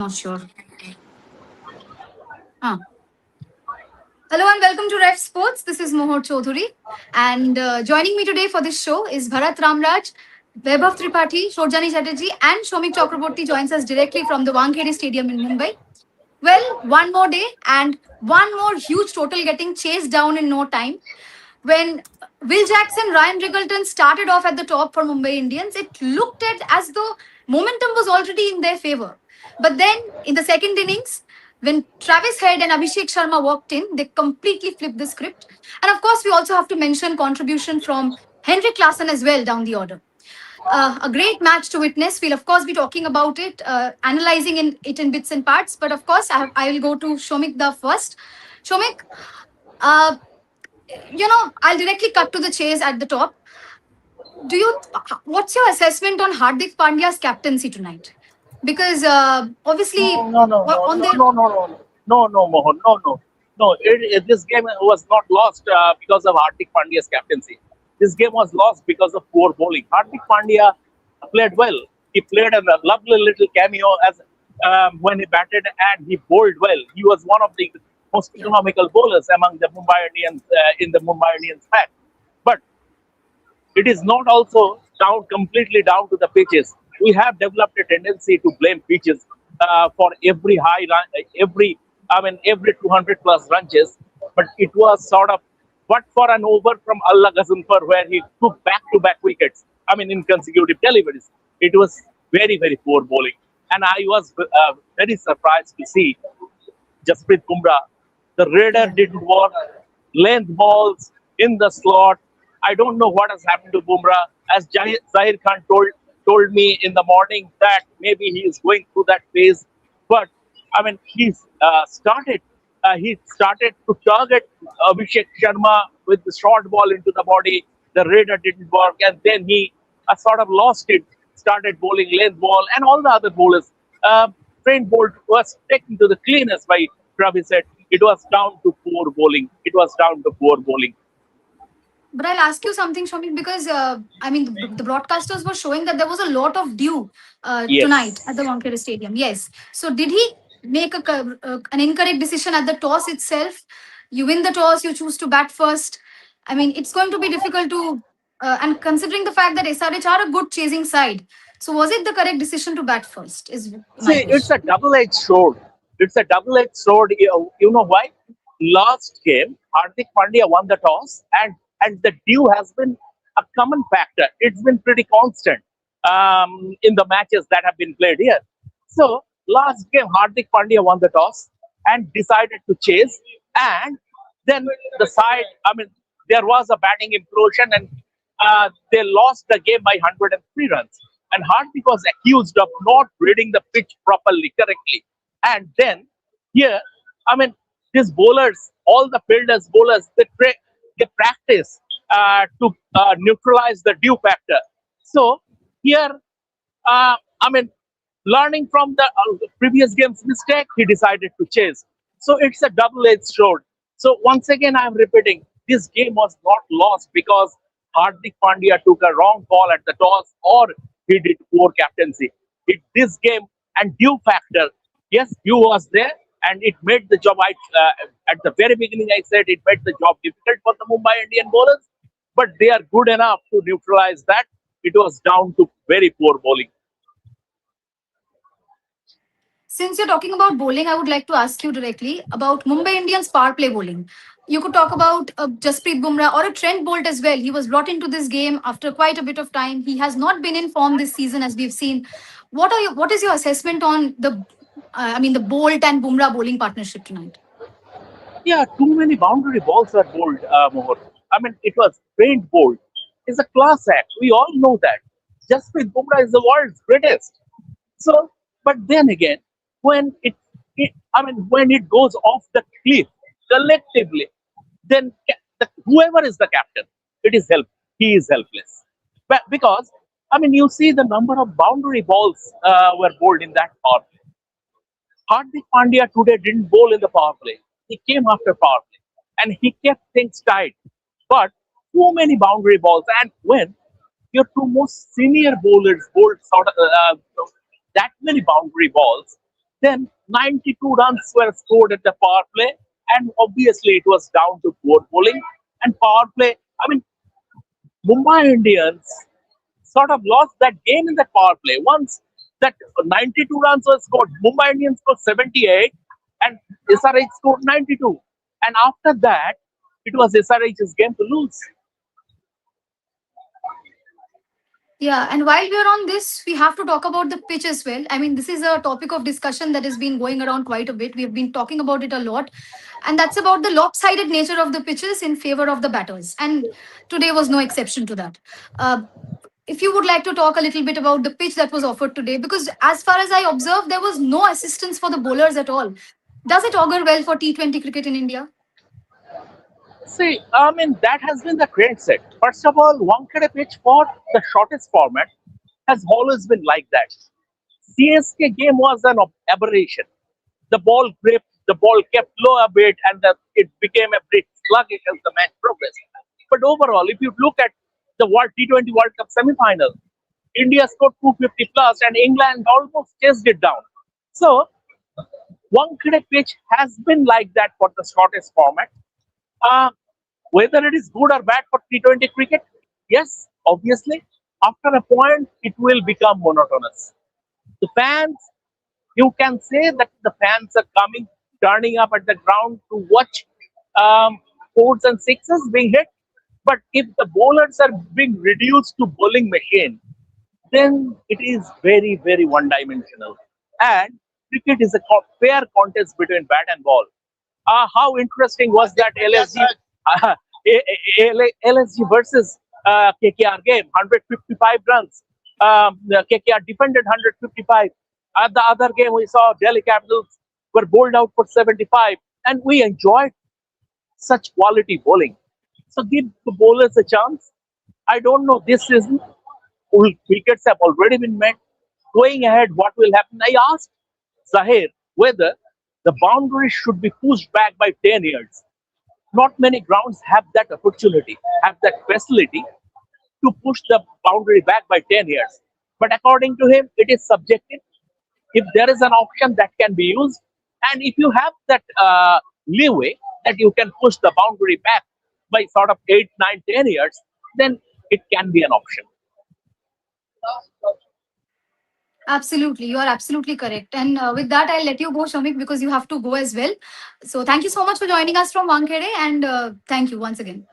Not sure. Ah. Hello and welcome to Ref Sports. This is Mohor Chaudhary. And joining me today for this show is Bharat Ramraj, Vaibhav Tripathi, Shorjani Chatterjee, and Shomik Chakraborty joins us directly from the Wankhede Stadium in Mumbai. Well, one more day and one more huge total getting chased down in no time. When Will Jackson, Ryan Riggleton started off at the top for Mumbai Indians, it looked at as though momentum was already in their favor. But then in the second innings, when Travis Head and Abhishek Sharma walked in, they completely flipped the script. And of course, we also have to mention contribution from Henrik Larsson as well down the order. A great match to witness. We'll of course be talking about it, analyzing it in bits and parts. But of course, I will go to Shomik the first. Shomik, uh, I'll directly cut to the chase at the top. What's your assessment on Hardik Pandya's captaincy tonight? Because obviously, No, no, no, no, on no, their no, no, no, no, no, Mohan, no, no, no. This game was not lost because of Hardik Pandya's captaincy. This game was lost because of poor bowling. Hardik Pandya played well. He played a lovely little cameo as when he batted and he bowled well. He was one of the most yeah, economical bowlers among the Mumbai Indians in the Mumbai Indians pack. But it is not also down completely down to the pitches. We have developed a tendency to blame pitches for every high run, every 200 plus runches. But it was sort of what for an over from Allah Ghazanfar where he took back-to-back wickets. In consecutive deliveries. It was very poor bowling, and I was very surprised to see Jasprit Bumrah. The radar yeah. didn't work. Length balls in the slot. I don't know what has happened to Bumrah. As Zahir Khan told me in the morning that maybe he is going through that phase, but he's started. He started to target Abhishek Sharma with the short ball into the body. The radar didn't work, and then he sort of lost it. Started bowling length ball, and all the other bowlers. Trent Bolt was taken to the cleaners by Travis said. It was down to poor bowling. It was down to poor bowling. But I'll ask you something, Shomik, because the broadcasters were showing that there was a lot of dew tonight at the Yes. Wankhede Stadium. Yes. So did he make an incorrect decision at the toss itself? You win the toss, you choose to bat first. I mean, it's going to be difficult to, and considering the fact that SRH are a good chasing side, so was it the correct decision to bat first? Is my See, it's question. a double-edged sword. It's a double-edged sword. You know why? Last game, Hardik Pandya won the toss, and the dew has been a common factor. It's been pretty constant in the matches that have been played here. So last game, Hardik Pandya won the toss and decided to chase, and then the side. There was a batting implosion, and they lost the game by 103 runs. And Hardik was accused of not reading the pitch properly, correctly. And then here, I mean, these bowlers, all the fielders, bowlers, they practice to neutralize the dew factor. So here, uh, I mean, learning from the previous game's mistake, he decided to chase. So it's a double-edged sword. So once again, I'm repeating, this game was not lost because Hardik Pandya took a wrong call at the toss or he did poor captaincy. This game and due factor, yes, due was there and it made the job. At the very beginning, I said it made the job difficult for the Mumbai Indian bowlers, but they are good enough to neutralize that. It was down to very poor bowling. Since you're talking about bowling, I would like to ask you directly about Mumbai Indians power play bowling. You could talk about Jasprit Bumrah or a Trent Bolt as well. He was brought into this game after quite a bit of time. He has not been in form this season, as we've seen. What is your assessment on the Bolt and Bumrah bowling partnership tonight? Yeah, too many boundary balls were bowled, Mohor. It was faint bowled. It's a class act. We all know that. Jasprit Bumrah is the world's greatest. So, but then again, when when it goes off the cliff collectively, then whoever is the captain, it is help. He is helpless. But because you see the number of boundary balls were bowled in that power play. Hardik Pandya today didn't bowl in the power play. He came after power play and he kept things tight. But too many boundary balls, and when your two most senior bowlers bowled that many boundary balls, Then 92 runs were scored at the power play, and obviously it was down to poor bowling and power play. I mean, Mumbai Indians sort of lost that game in that power play. Once that 92 runs were scored, Mumbai Indians scored 78 and SRH scored 92. And after that, it was SRH's game to lose. Yeah, and while we are on this, we have to talk about the pitch as well. I mean, this is a topic of discussion that has been going around quite a bit. We have been talking about it a lot, and that's about the lopsided nature of the pitches in favor of the batters. And today was no exception to that. Uh, if you would like to talk a little bit about the pitch that was offered today, because as far as I observed, there was no assistance for the bowlers at all. Does it augur well for T20 cricket in India? See, I mean, that has been the trend set. First of all, Wankhede pitch for the shortest format has always been like that. CSK game was an aberration. The ball gripped, the ball kept low a bit, and it became a bit sluggish as the match progressed. But overall, if you look at the World T20 World Cup semi-final, India scored 250 plus, and England almost chased it down. So, Wankhede pitch has been like that for the shortest format. Uh, whether it is good or bad for T20 cricket, yes, obviously, after a point, it will become monotonous. The fans, you can say that the fans are coming, turning up at the ground to watch fours and sixes being hit. But if the bowlers are being reduced to bowling machine, then it is very, very one dimensional. And cricket is a fair contest between bat and ball. How interesting was that LSG, LSG versus KKR game? 155 runs. KKR defended 155. At the other game, we saw Delhi Capitals were bowled out for 75, and we enjoyed such quality bowling. So give the bowlers a chance. I don't know this season. Wickets have already been made. Going ahead, what will happen? I asked Zahir whether the boundary should be pushed back by 10 years. Not many grounds have that opportunity, have that facility to push the boundary back by 10 years. But according to him, it is subjective. If there is an option that can be used, and if you have that leeway that you can push the boundary back by sort of 8, 9, 10 years, then it can be an option. Absolutely, you are absolutely correct. And with that, I'll let you go, Shamik, because you have to go as well. So thank you so much for joining us from Wankhede, and thank you once again.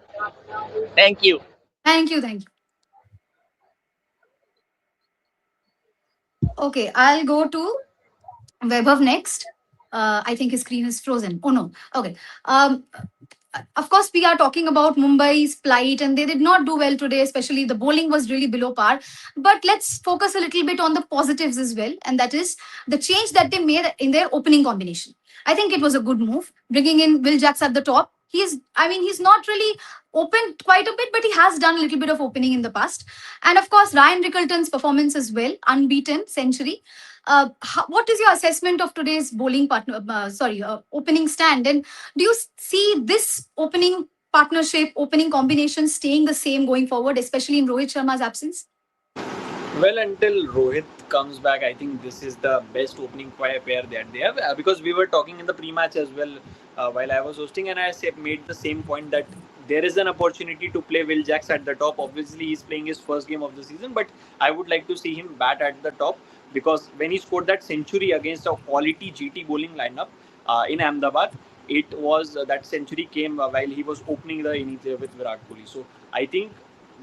Thank you. Thank you, thank you. Okay, I'll go to Vaibhav next. I think his screen is frozen. Oh no. Okay. Of course, we are talking about Mumbai's plight, and they did not do well today, especially the bowling was really below par. But let's focus a little bit on the positives as well, and that is the change that they made in their opening combination. I think it was a good move, bringing in Will Jacks at the top. I mean, he's not really opened quite a bit, but he has done a little bit of opening in the past. And of course, Ryan Rickleton's performance as well, unbeaten century. What is your assessment of today's bowling partner? Opening stand, and do you see this opening partnership, opening combination staying the same going forward, especially in Rohit Sharma's absence? Well, until Rohit comes back, I think this is the best opening pair that they have. Because we were talking in the pre-match as well while I was hosting, and I made the same point that there is an opportunity to play Will Jacks at the top. Obviously, he's playing his first game of the season, but I would like to see him bat at the top because when he scored that century against a quality GT bowling lineup in Ahmedabad, it was that century came while he was opening the innings with Virat Kohli. So I think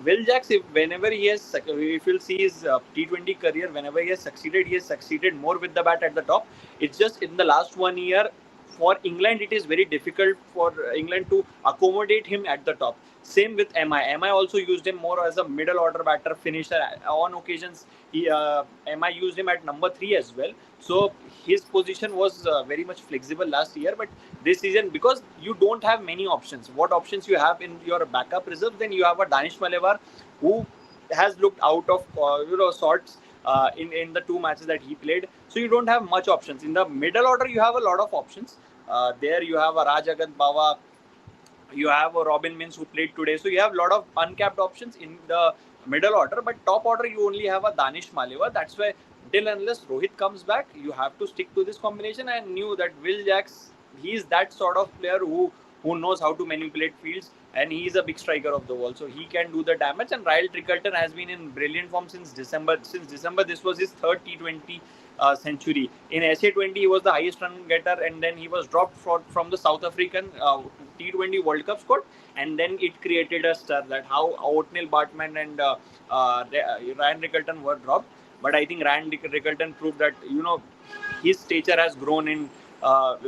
Will Jacks, whenever he has, if you'll see his T20 career, whenever he has succeeded more with the bat at the top. It's just in the last 1 year, for England, it is very difficult for England to accommodate him at the top. Same with MI. MI also used him more as a middle order batter finisher. On occasions, MI used him at number 3 as well. So his position was very much flexible last year. But this season, because you don't have many options, what options you have in your backup reserve? Then you have a Danish Malevar who has looked out of sorts in the 2 matches that he played. So you don't have much options. In the middle order, you have a lot of options. There you have a Rajagat Bawa, you have a Robin Mins who played today. So you have a lot of uncapped options in the middle order, but top order you only have a Danish Malevar. That's why until unless Rohit comes back, you have to stick to this combination. I knew that Will Jacks, he is that sort of player who knows how to manipulate fields, and he is a big striker of the ball, so he can do the damage. And Ryle Trickleton has been in brilliant form since December. Since December, this was his third T20 century. In SA20, he was the highest run getter, and then he was dropped from the South African T20 World Cup squad, and then it created a stir that how Oatnell Bartman and Ryan Rickleton were dropped. But I think Ryan Rickleton proved that his stature has grown in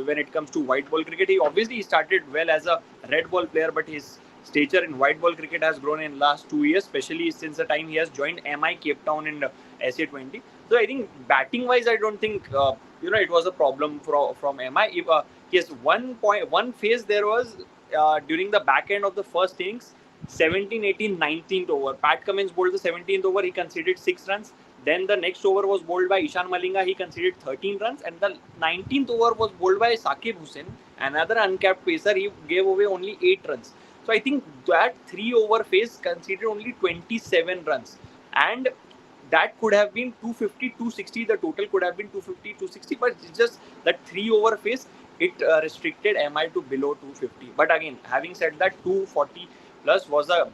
when it comes to white ball cricket. He obviously started well as a red ball player, but his stature in white ball cricket has grown in last 2 years, especially since the time he has joined MI Cape Town in SA20. So I think batting wise, I don't think it was a problem from MI. If yes, one phase there was during the back end of the first innings, 17, 18, 19th over. Pat Cummins bowled the 17th over. He conceded 6 runs. Then the next over was bowled by Ishan Malinga. He conceded 13 runs. And the 19th over was bowled by Saqib Hussain, another uncapped pacer. He gave away only 8 runs. So I think that 3-over phase conceded only 27 runs. And that could have been 250, 260. The total could have been 250, 260. But it's just that 3-over phase, it restricted MI to below 250. But again, having said that, 240 plus was a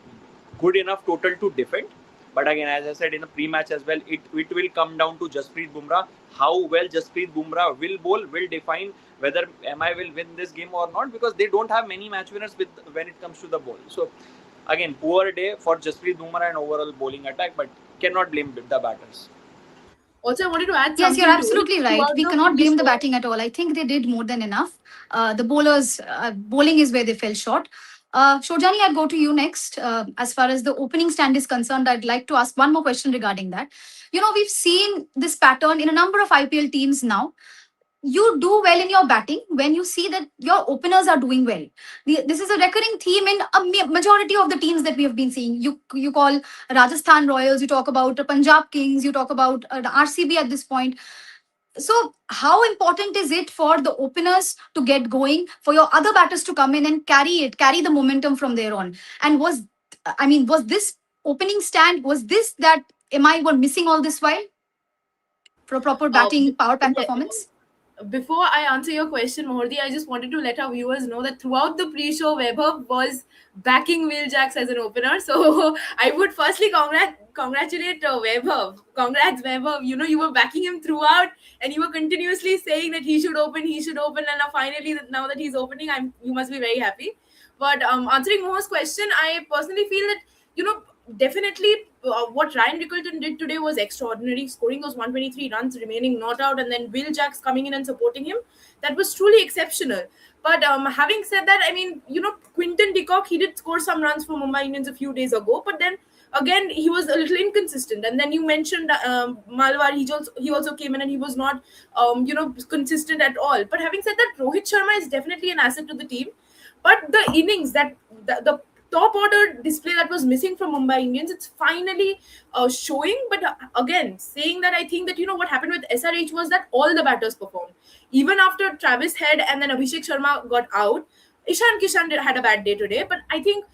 good enough total to defend. But again, as I said in the pre-match as well, it will come down to Jasprit Bumrah. How well Jasprit Bumrah will bowl will define whether MI will win this game or not, because they don't have many match winners when it comes to the ball. So again, poor day for Jasprit Bumrah and overall bowling attack, but cannot blame the batters. Also, I wanted to add Yes, something. you're absolutely right. Throughout We the cannot blame the pre-show- batting at all. I think they did more than enough. The bowlers, bowling is where they fell short. Shorjani, I'll go to you next. As far as the opening stand is concerned, I'd like to ask one more question regarding that. We've seen this pattern in a number of IPL teams now. You do well in your batting when you see that your openers are doing well. This is a recurring theme in a majority of the teams that we have been seeing. You call Rajasthan Royals, you talk about Punjab Kings, you talk about the RCB at this point. So, how important is it for the openers to get going, for your other batters to come in and carry the momentum from there on? And was this opening stand, was this that MI were missing all this while for a proper batting power plant yeah, performance? Before I answer your question, Mohordi, I just wanted to let our viewers know that throughout the pre-show, Vaibhav was backing Will Jacks as an opener. So I would firstly congratulate Vaibhav. Congrats, Vaibhav. You were backing him throughout, and you were continuously saying that he should open, and now finally, now that he's opening, you must be very happy. But answering Mo's question, I personally feel that definitely what Ryan Rickleton did today was extraordinary, scoring those 123 runs, remaining not out, and then Will Jacks coming in and supporting him. That was truly exceptional. But having said that, I mean, Quinton de Kock, he did score some runs for Mumbai Indians a few days ago, but then again, he was a little inconsistent. And then you mentioned Malwar, he also came in and he was not, consistent at all. But having said that, Rohit Sharma is definitely an asset to the team. But the innings that the top order display that was missing from Mumbai Indians, it's finally showing. But again, saying that, I think that what happened with SRH was that all the batters performed. Even after Travis Head and then Abhishek Sharma got out, Ishan Kishan had a bad day today, but I think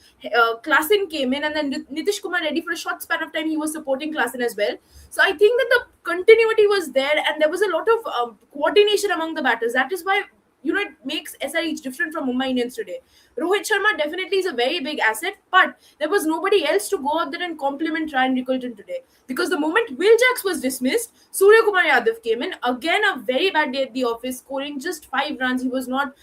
Klassen came in, and then Nitish Kumar Reddy, for a short span of time, he was supporting Klassen as well. So I think that the continuity was there, and there was a lot of coordination among the batters. That is why it makes SRH different from Mumbai Indians today. Rohit Sharma definitely is a very big asset, but there was nobody else to go out there and compliment Ryan Rickleton today. Because the moment Will Jacks was dismissed, Suryakumar Yadav came in. Again, a very bad day at the office, scoring just 5 runs. He was not,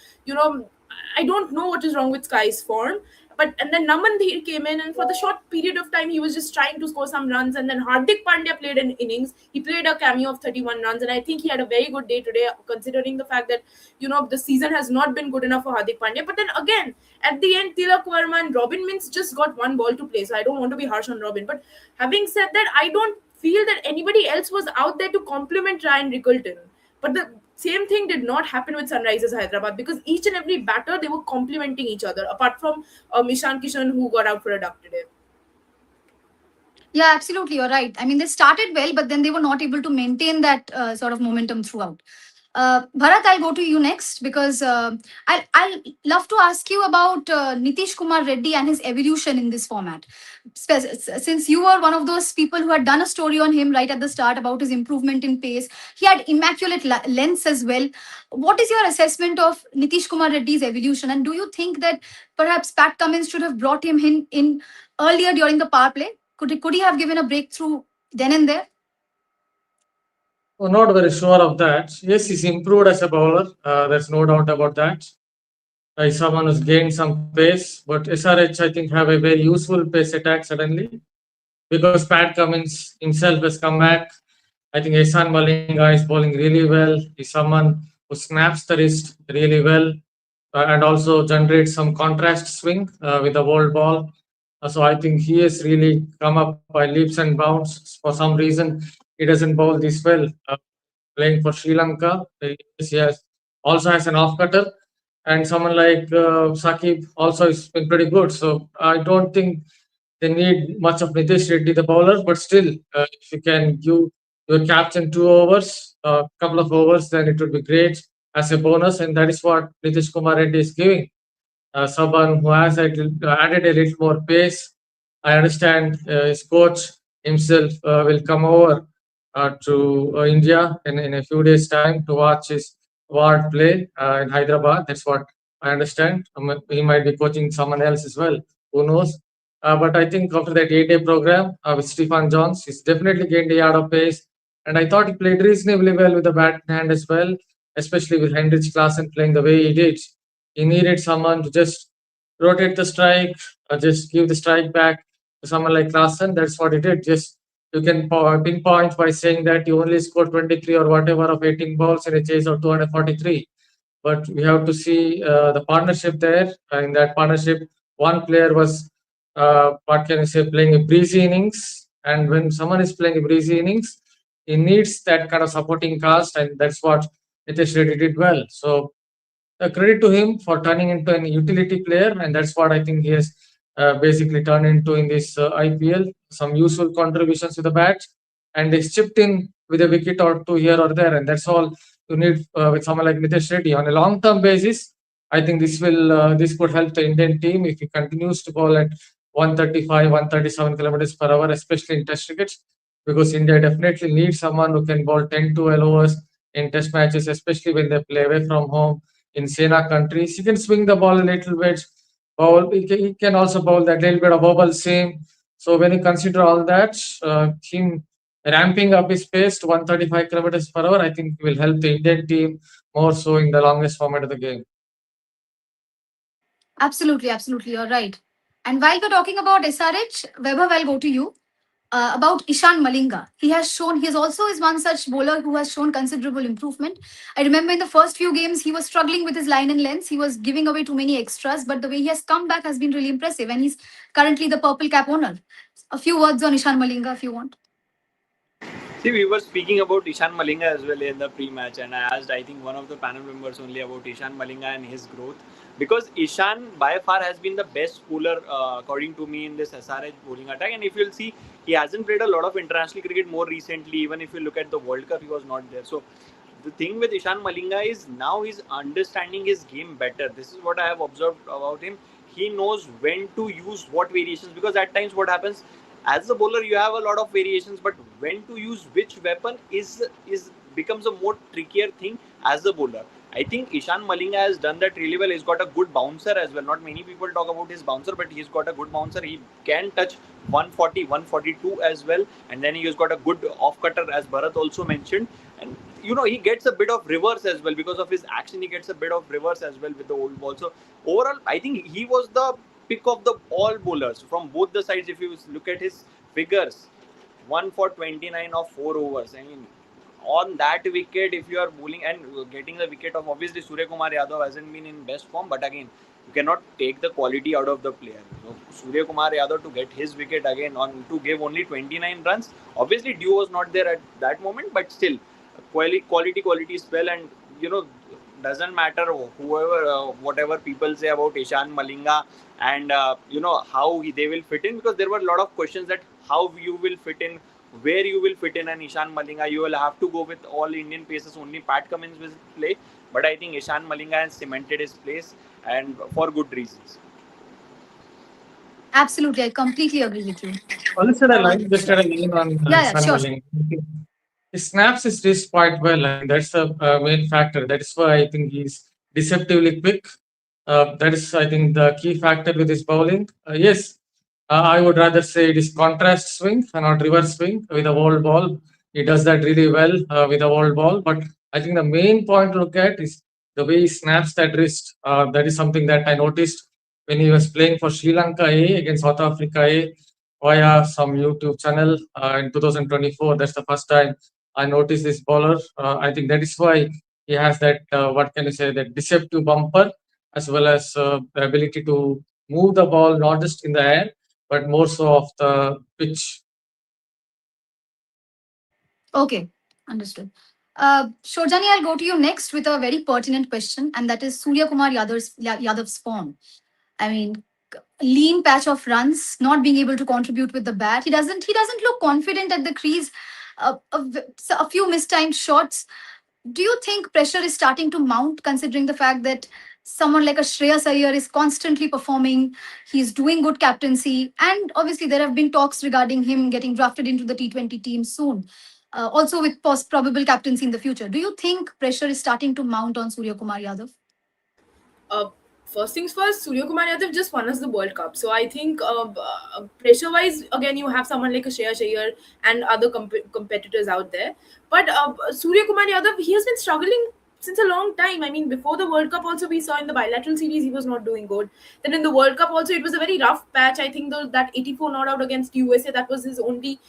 I don't know what is wrong with Sky's form. And then Naman Dhir came in, and for the short period of time, he was just trying to score some runs. And then Hardik Pandya played an innings. He played a cameo of 31 runs, and I think he had a very good day today, considering the fact that the season has not been good enough for Hardik Pandya. But then again, at the end, Tilak Verma and Robin Mintz just got one ball to play. So I don't want to be harsh on Robin. But having said that, I don't feel that anybody else was out there to compliment Ryan Rickleton. But the same thing did not happen with Sunrisers Hyderabad, because each and every batter, they were complimenting each other, apart from Ishan Kishan, who got out for a duck today. Yeah, absolutely. You're right. I mean, they started well, but then they were not able to maintain that sort of momentum throughout. Bharat, I'll go to you next because I'll love to ask you about Nitish Kumar Reddy and his evolution in this format. Since you were one of those people who had done a story on him right at the start about his improvement in pace, he had immaculate lengths as well. What is your assessment of Nitish Kumar Reddy's evolution, and do you think that perhaps Pat Cummins should have brought him in earlier during the power play? Could he have given a breakthrough then and there? Oh, not very sure of that. Yes, he's improved as a bowler. There's no doubt about that. He's someone who's gained some pace, but SRH, I think, have a very useful pace attack suddenly because Pat Cummins himself has come back. I think Ishan Malinga is bowling really well. He's someone who snaps the wrist really well and also generates some contrast swing with the world ball. So I think he has really come up by leaps and bounds. For some reason, he doesn't bowl this well. Playing for Sri Lanka, he also has an off cutter, and someone like Sakib also has been pretty good. So I don't think they need much of Nitish Reddy, the bowler, but still, if you can give your captain 2 overs, a couple of overs, then it would be great as a bonus, and that is what Nitish Kumar Reddy is giving. Someone who has added a little more pace. I understand his coach himself will come over to India in a few days' time to watch his ward play in Hyderabad. That's what I understand. He might be coaching someone else as well. Who knows? But I think after that 8-day program with Stephen Jones, he's definitely gained a yard of pace. And I thought he played reasonably well with the bat in hand as well, especially with Hendrich Klaasen playing the way he did. He needed someone to just rotate the strike, just give the strike back to someone like Klaasen. That's what he did. Just you can pinpoint by saying that you only scored 23 or whatever of 18 balls in a chase of 243. But we have to see the partnership there. In that partnership, one player was, what can I say, playing a breezy innings. And when someone is playing a breezy innings, he needs that kind of supporting cast, and that's what Nitish Reddy did well. So credit to him for turning into an utility player, and that's what I think he has basically turned into in this IPL. Some useful contributions to the bat, and he's chipped in with a wicket or two here or there, and that's all you need with someone like Nitish Reddy on a long-term basis. I think this could help the Indian team if he continues to bowl at 135, 137 kilometers per hour, especially in Test crickets, because India definitely needs someone who can bowl 10 to 12 overs in Test matches, especially when they play away from home in Sena countries. He can swing the ball a little bit. He can also bowl that little bit of bubble seam. So when you consider all that, him ramping up his pace to 135 kilometers per hour, I think will help the Indian team more so in the longest format of the game. Absolutely, absolutely, you're right. And while we're talking about SRH, Weber, I'll go to you. About Ishan Malinga. He is also is one such bowler who has shown considerable improvement. I remember in the first few games, he was struggling with his line and lengths. He was giving away too many extras, but the way he has come back has been really impressive. And he's currently the purple cap owner. A few words on Ishan Malinga if you want. See, we were speaking about Ishan Malinga as well in the pre-match, and I asked, I think, one of the panel members only about Ishan Malinga and his growth, because Ishan by far has been the best bowler according to me in this SRH bowling attack. And if you'll see, he hasn't played a lot of international cricket more recently. Even if you look at the World Cup, he was not there. So the thing with Ishan Malinga is now he's understanding his game better. This is what I have observed about him. He knows when to use what variations, because at times what happens, as a bowler you have a lot of variations, but when to use which weapon is becomes a more trickier thing as a bowler. I think Ishan Malinga has done that really well. He's got a good bouncer as well. Not many people talk about his bouncer, but he's got a good bouncer. He can touch 140, 142 as well. And then he's got a good off cutter, as Bharat also mentioned. And he gets a bit of reverse as well. Because of his action, he gets a bit of reverse as well with the old ball. So overall, I think he was the pick of the all bowlers from both the sides. If you look at his figures, 1 for 29 of 4 overs. I mean, on that wicket, if you are bowling and getting the wicket of, obviously Suryakumar Yadav hasn't been in best form, but again, you cannot take the quality out of the player. So Suryakumar Yadav to get his wicket again to give only 29 runs. Obviously, Dew was not there at that moment, but still, quality spell, and doesn't matter whoever whatever people say about Ishan Malinga and how they will fit in, because there were a lot of questions that how you will fit in where you will fit in an Ishan Malinga. You will have to go with all Indian paces. Only Pat Cummins will play, but I think Ishan Malinga has cemented his place, and for good reasons. Absolutely, I completely agree with you. Also, I like just had a line on Yeah, yeah, Ishan sure. Malinga. He snaps his wrist quite well. I think that's the main factor. That is why I think he's deceptively quick. That is, I think, the key factor with his bowling. Yes, I would rather say it is contrast swing and not reverse swing with a wall ball. He does that really well with a wall ball. But I think the main point to look at is the way he snaps that wrist. That is something that I noticed when he was playing for Sri Lanka A against South Africa A via some YouTube channel in 2024. That's the first time I noticed this bowler. I think that is why he has that, what can you say, that deceptive bumper as well as the ability to move the ball not just in the air but more so off the pitch. Okay, understood. Shorjani, I'll go to you next with a very pertinent question, and that is Suryakumar Yadav's form. I mean, lean patch of runs, not being able to contribute with the bat. He doesn't look confident at the crease. A few mistimed shots. Do you think pressure is starting to mount, considering the fact that someone like a Shreyas Iyer is constantly performing, he's doing good captaincy, and obviously there have been talks regarding him getting drafted into the T20 team soon, also with probable captaincy in the future. Do you think pressure is starting to mount on Surya Kumar Yadav? uh, First things first, Suryakumar Yadav just won us the World Cup. So I think pressure wise, again, you have someone like a Shreya Iyer and other competitors out there. But Suryakumar Yadav, he has been struggling since a long time. I mean, before the World Cup, also we saw in the bilateral series he was not doing good. Then in the World Cup, also it was a very rough patch. I think that 84 not out against USA, that was his only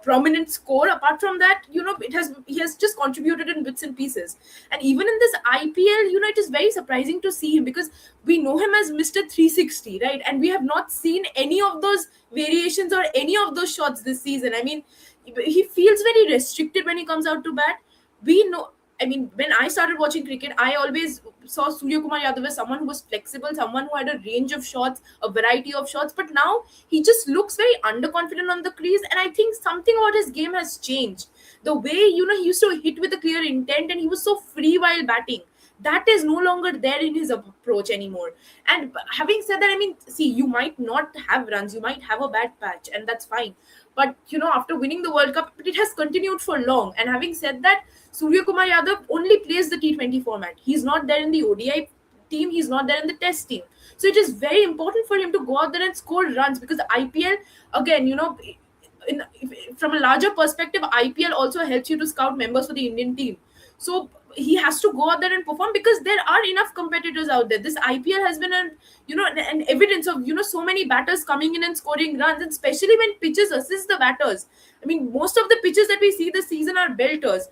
prominent score. Apart from that, he has just contributed in bits and pieces. And even in this IPL, it is very surprising to see him because we know him as Mr. 360, right? And we have not seen any of those variations or any of those shots this season. I mean, he feels very restricted when he comes out to bat. We know. I mean, when I started watching cricket, I always saw Surya Kumar Yadav as someone who was flexible, someone who had a range of shots, a variety of shots. But now he just looks very underconfident on the crease, and I think something about his game has changed. The way he used to hit with a clear intent, and he was so free while batting. That is no longer there in his approach anymore. And having said that, I mean, see, you might not have runs, you might have a bad patch, and that's fine. But after winning the World Cup, it has continued for long. And having said that, Surya Kumar Yadav only plays the T20 format. He's not there in the ODI team, he's not there in the test team. So it is very important for him to go out there and score runs, because the IPL, again, from a larger perspective, IPL also helps you to scout members for the Indian team. So he has to go out there and perform, because there are enough competitors out there. This IPL has been an evidence of so many batters coming in and scoring runs, and especially when pitches assist the batters. I mean, most of the pitches that we see this season are belters.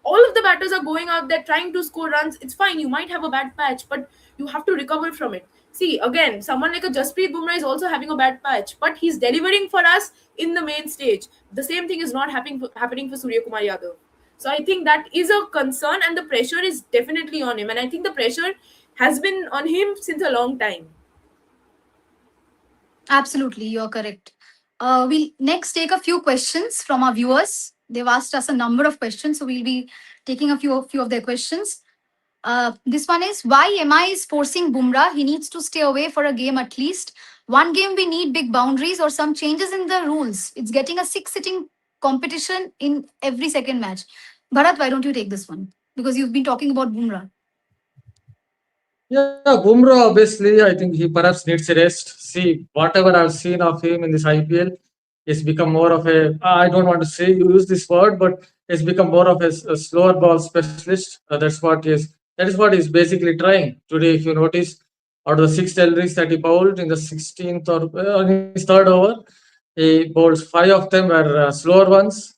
All of the batters are going out there trying to score runs. It's fine, you might have a bad patch, but you have to recover from it. See, again, someone like a Jasprit Bumrah is also having a bad patch, but he's delivering for us in the main stage. The same thing is not happening for Surya Kumar Yadav. So I think that is a concern, and the pressure is definitely on him. And I think the pressure has been on him since a long time. Absolutely, you're correct. We'll next take a few questions from our viewers. They've asked us a number of questions, so we'll be taking a few of their questions. This one is, why MI is forcing Bumrah? He needs to stay away for a game at least. One game we need big boundaries or some changes in the rules. It's getting a six-sitting competition in every second match. Bharat, why don't you take this one? Because you've been talking about Bumrah. Yeah, Bumrah, obviously, I think he perhaps needs a rest. See, whatever I've seen of him in this IPL, he's become more of a, I don't want to say use this word, but he's become more of a slower ball specialist. That is what he's basically trying. Today, if you notice, out of the 6 deliveries that he bowled in the 16th or in his third over, he bowled 5 of them were slower ones.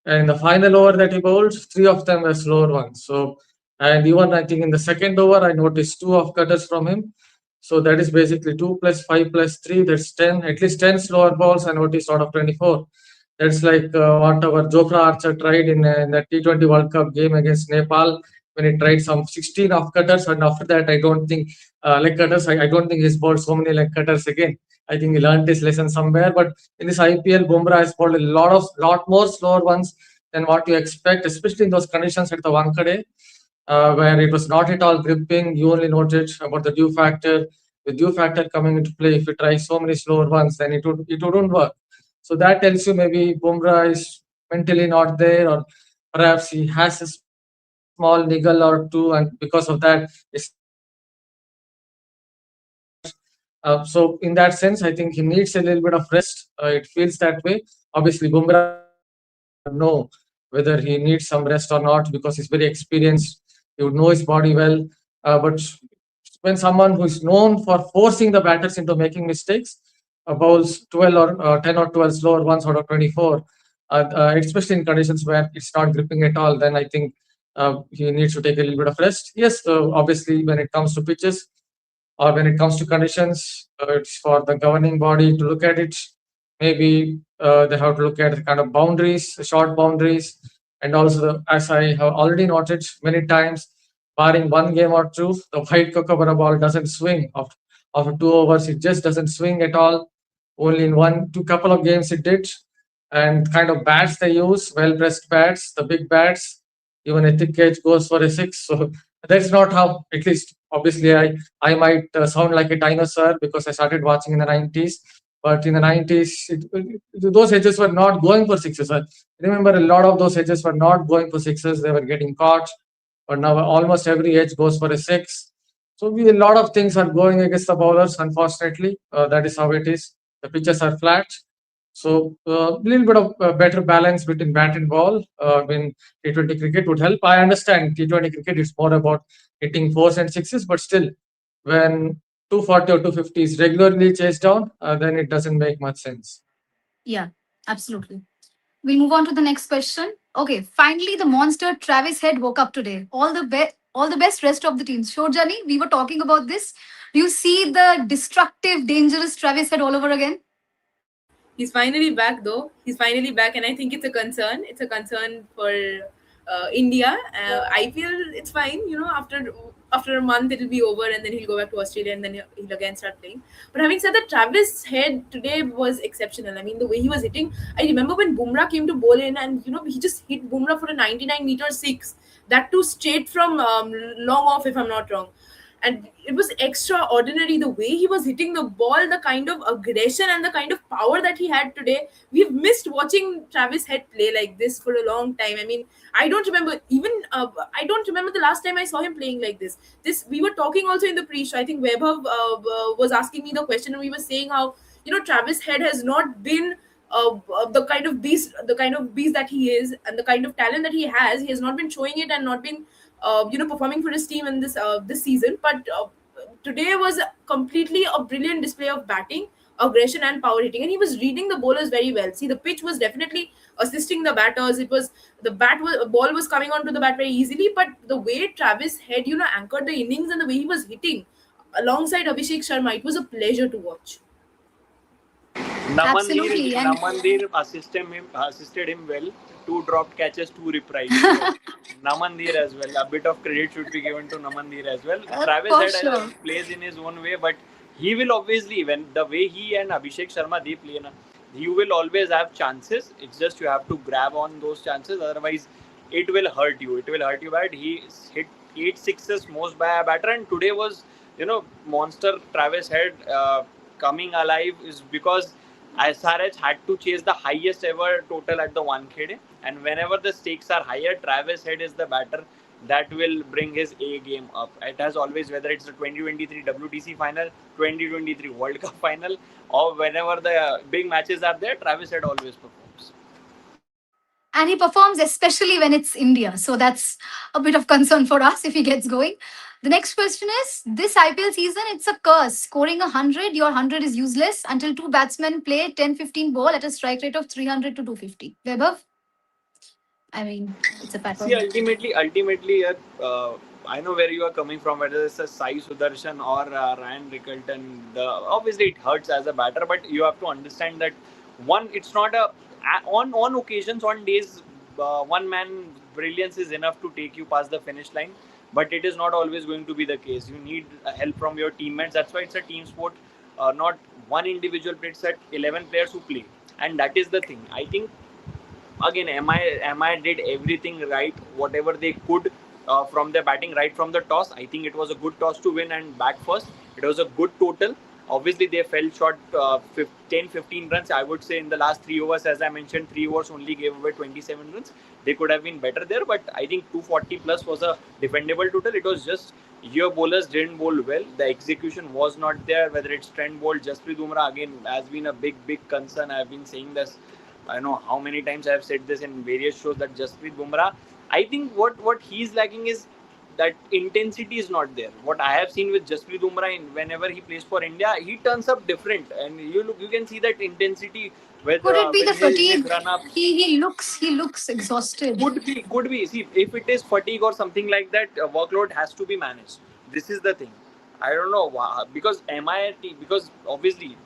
And in the final over that he bowled, 3 of them were slower ones. So, and even I think in the second over, I noticed 2 off-cutters from him. So that is basically 2 plus 5 plus 3, that's 10, at least 10 slower balls I noticed out of 24. That's like what our Jofra Archer tried in the T20 World Cup game against Nepal, when he tried some 16 off-cutters. And after that, I don't think leg cutters, I don't think he's bowled so many leg cutters again. I think he learned his lesson somewhere. But in this IPL, Bumrah has bowled a lot more slower ones than what you expect, especially in those conditions at the Wankhede, where it was not at all gripping. You only noted about the dew factor. With dew factor coming into play, if you try so many slower ones, then it wouldn't work. So that tells you maybe Bumrah is mentally not there, or perhaps he has a small niggle or two, and because of that, it's not getting much. So in that sense, I think he needs a little bit of rest. It feels that way. Obviously, Bumrah will know whether he needs some rest or not because he's very experienced. He would know his body well. But when someone who is known for forcing the batters into making mistakes, bowls 12 or 10 or 12 slower ones out of 24, especially in conditions where it's not gripping at all, then I think he needs to take a little bit of rest. Yes, obviously, when it comes to pitches or when it comes to conditions, it's for the governing body to look at it. Maybe they have to look at the kind of boundaries, the short boundaries, and also, as I have already noted many times, barring one game or two, the white kookaburra ball doesn't swing after 2 overs. It just doesn't swing at all. Only in two couple of games it did. And kind of bats they use, well pressed bats, the big bats, even a thick edge goes for a six. So that's not how, at least, obviously, I might sound like a dinosaur because I started watching in the 90s. But in the 90s, those edges were not going for sixes. I remember a lot of those edges were not going for sixes. They were getting caught. But now almost every edge goes for a six. So a lot of things are going against the bowlers, unfortunately. That is how it is. The pitches are flat. So a little bit of better balance between bat and ball in T20 cricket would help. I understand T20 cricket is more about hitting fours and sixes, but still, when 240 or 250 is regularly chased down, then it doesn't make much sense. Yeah, absolutely. We'll move on to the next question. Okay, finally the monster Travis Head woke up today. All the best rest of the team. Shorjani, we were talking about this. Do you see the destructive, dangerous Travis Head all over again? He's finally back, though. He's finally back, and I think it's a concern. It's a concern for India. I feel it's fine. After a month, it'll be over, and then he'll go back to Australia, and then he'll again start playing. But having said that, Travis Head today was exceptional. I mean, the way he was hitting. I remember when Bumrah came to bowl in, and he just hit Bumrah for a 99-meter six. That too straight from long off, if I'm not wrong. And it was extraordinary the way he was hitting the ball, the kind of aggression and the kind of power that he had today. We've missed watching Travis Head play like this for a long time. I mean, I don't remember the last time I saw him playing like this. We were talking also in the pre-show. I think Vaibhav was asking me the question, and we were saying how Travis Head has not been the kind of beast that he is, and the kind of talent that he has. He has not been showing it and not been performing for his team in this season. But today was completely a brilliant display of batting, aggression, and power hitting, and he was reading the bowlers very well. See, the pitch was definitely assisting the batters. It was ball was coming onto the bat very easily, but the way Travis Head anchored the innings and the way he was hitting alongside Abhishek Sharma, it was a pleasure to watch. Absolutely. And Namandir assisted him well. Two dropped catches, two reprised. So Namandir as well. A bit of credit should be given to Namandir as well. Travis for Head, I sure. think, plays in his own way, but he will obviously, when the way he and Abhishek Sharma they play, you will always have chances. It's just you have to grab on those chances. Otherwise, it will hurt you. It will hurt you bad. He hit 8 sixes most by a batter, and today was, monster Travis Head coming alive is because SRH had to chase the highest ever total at the Wankhede, and whenever the stakes are higher, Travis Head is the batter that will bring his A game up. It has always, whether it's the 2023 WTC final, 2023 World Cup final, or whenever the big matches are there, Travis Head always performs. And he performs especially when it's India. So that's a bit of concern for us if he gets going. The next question is, this IPL season, it's a curse. Scoring 100, your 100 is useless until two batsmen play 10-15 ball at a strike rate of 300 to 250. Vaibhav? I mean, it's a See, pattern. ultimately, I know where you are coming from. Whether it's a Sai Sudarshan or Ryan Rickelton, obviously it hurts as a batter, but you have to understand that it's not on occasions, on days, one man brilliance is enough to take you past the finish line. But it is not always going to be the case. You need help from your teammates. That's why it's a team sport. not one individual player, set 11 players who play. And that is the thing. I think again, MI did everything right, whatever they could from their batting right from the toss. I think it was a good toss to win and bat first. It was a good total. Obviously, they fell short 10 15 runs. I would say in the last 3 overs, as I mentioned, 3 overs only gave away 27 runs. They could have been better there, but I think 240 plus was a defendable total. It was just your bowlers didn't bowl well. The execution was not there. Whether it's Trent Bolt, Jasprit Bumrah, again has been a big concern. I've been saying this. I know how many times I've said this in various shows that Jasprit Bumrah, I think what he's lacking is that intensity is not there. What I have seen with Jasprit Bumrah, whenever he plays for India, he turns up different, and you can see that intensity with Could it be when the he'll fatigue? make run up. He looks exhausted. Could be. See, if it is fatigue or something like that, workload has to be managed. This is the thing. I don't know because MIT, because obviously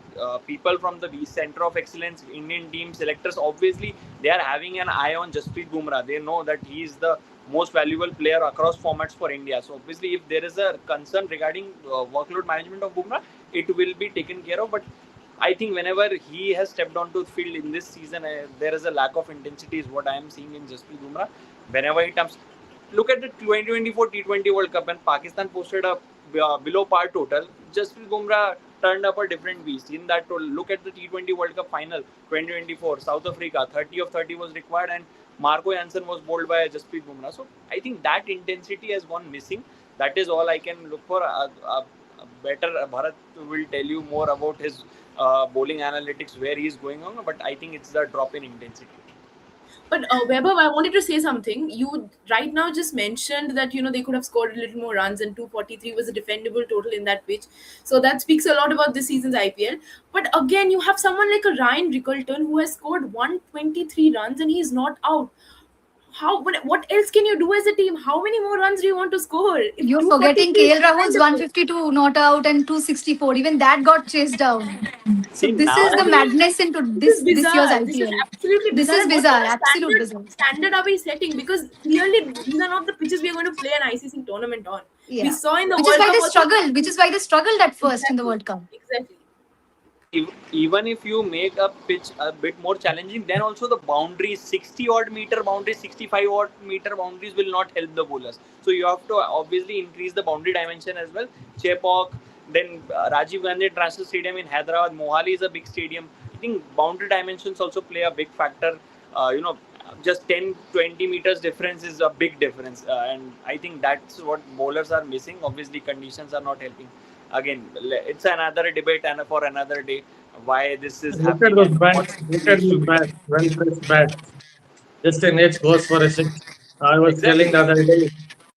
people from the center of excellence, Indian team selectors, obviously they are having an eye on Jasprit Bumrah. They know that he is the most valuable player across formats for India. So obviously, if there is a concern regarding workload management of Bumrah, it will be taken care of. But I think whenever he has stepped onto the field in this season, there is a lack of intensity, is what I am seeing in Jasprit Bumrah. Whenever he comes, look at the 2024 T20 World Cup when Pakistan posted a below par total. Jasprit Bumrah turned up a different beast in that total. Look at the T20 World Cup final 2024, South Africa, 30 of 30 was required, and Marco Jansen was bowled by Jasprit Bumrah. So I think that intensity has gone missing. That is all I can look for. Better Bharat will tell you more about his bowling analytics, where he is going on, but I think it's the drop in intensity. But Weber, I wanted to say something. You right now just mentioned that they could have scored a little more runs, and 243 was a defendable total in that pitch. So that speaks a lot about this season's IPL. But again, you have someone like a Ryan Rickleton who has scored 123 runs and he's not out. How? What else can you do as a team? How many more runs do you want to score? If You're forgetting 243 is KL Rahul's defendable. 152 not out and 264. Even that got chased down. So See, this is now the I mean, madness into this is this year's bizarre. This is IPL. absolutely This bizarre. is And what kind bizarre, of absolute bizarre. standard are we setting? Because clearly these are not the pitches we are going to play an ICC tournament on. We Yeah. saw in the Which is World why Cup they also. struggled. Which is why they struggled at first in the Exactly. World Cup. Exactly. even if you make a pitch a bit more challenging, then also the boundaries, 60 odd meter boundaries, 65 odd meter boundaries will not help the bowlers. So you have to obviously increase the boundary dimension as well. Chepauk, then Rajiv Gandhi International Stadium in Hyderabad, Mohali is a big stadium. I think boundary dimensions also play a big factor. Just 10-20 meters difference is a big difference, and I think that's what bowlers are missing. Obviously, conditions are not helping. Again, it's another debate and for another day why this is Look at happening those and what bats. Look at needs to those be done. bats. Well pressed bats. Just an edge goes for a six. I was telling the Exactly. other day.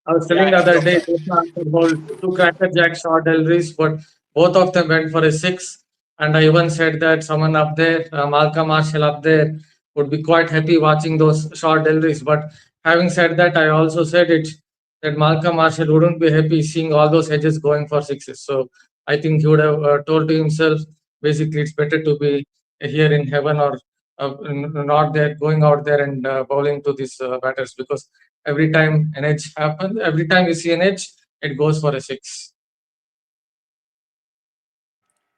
I was telling Yeah, the end other of day, that. Krishna bowled two cracker jack short deliveries, but both of them went for a six. And I even said that someone up there, Malcolm Marshall up there, would be quite happy watching those short deliveries. But having said that, I also said it that Malcolm Marshall wouldn't be happy seeing all those edges going for sixes. So I think he would have told to himself, basically, it's better to be here in heaven or not there, going out there and bowling to these batters, because every time an edge happens, every time you see an edge, it goes for a six.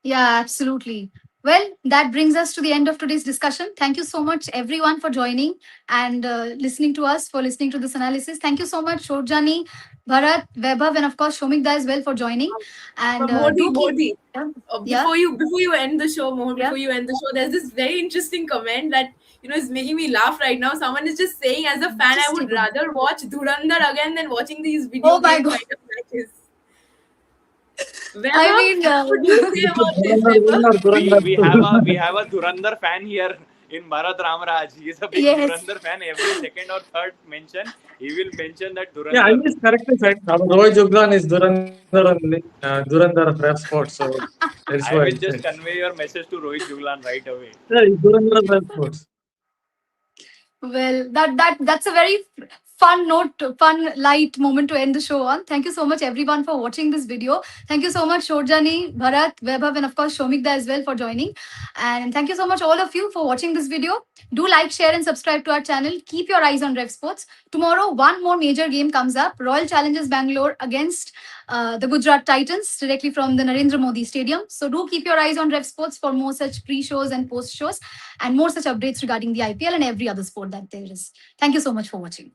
Yeah, absolutely. Well, that brings us to the end of today's discussion. Thank you so much, everyone, for joining and listening to us, for listening to this analysis. Thank you so much, Shorjani, Bharat, Vaibhav, and of course, Shomikda as well for joining. And Mordi, do keep. Mordi. Yeah, Before you end the show, Mohor, yeah. before you end the show, there's this very interesting comment that is making me laugh right now. Someone is just saying, as a fan, I Just would take it. rather watch Dhurandhar again than watching these Oh video my game God. kind of matches. I Weber, mean, what would you say about this, Dhurandhar Weber? win or Dhurandar We have a Dhurandhar fan here in Bharat Ramraj. He is a big yes. Dhurandhar fan. Every second or third mention, he will mention that Yeah, I Dhurandar. just correctly said. Roy Juglan is Dhurandar only, Dhurandar of ref sports. So that's why I I will said. just convey your message to Rohit Juglan right away. Yeah, he's Dhurandar of ref sports. Well, that's a very fun note, fun light moment to end the show on. Thank you so much, everyone, for watching this video. Thank you so much, Shorjani, Bharat, Vaibhav, and of course, Shomikda as well for joining. And thank you so much, all of you, for watching this video. Do like, share, and subscribe to our channel. Keep your eyes on Rev Sports. Tomorrow, one more major game comes up. Royal Challengers Bangalore against the Gujarat Titans directly from the Narendra Modi Stadium. So do keep your eyes on Rev Sports for more such pre-shows and post-shows and more such updates regarding the IPL and every other sport that there is. Thank you so much for watching.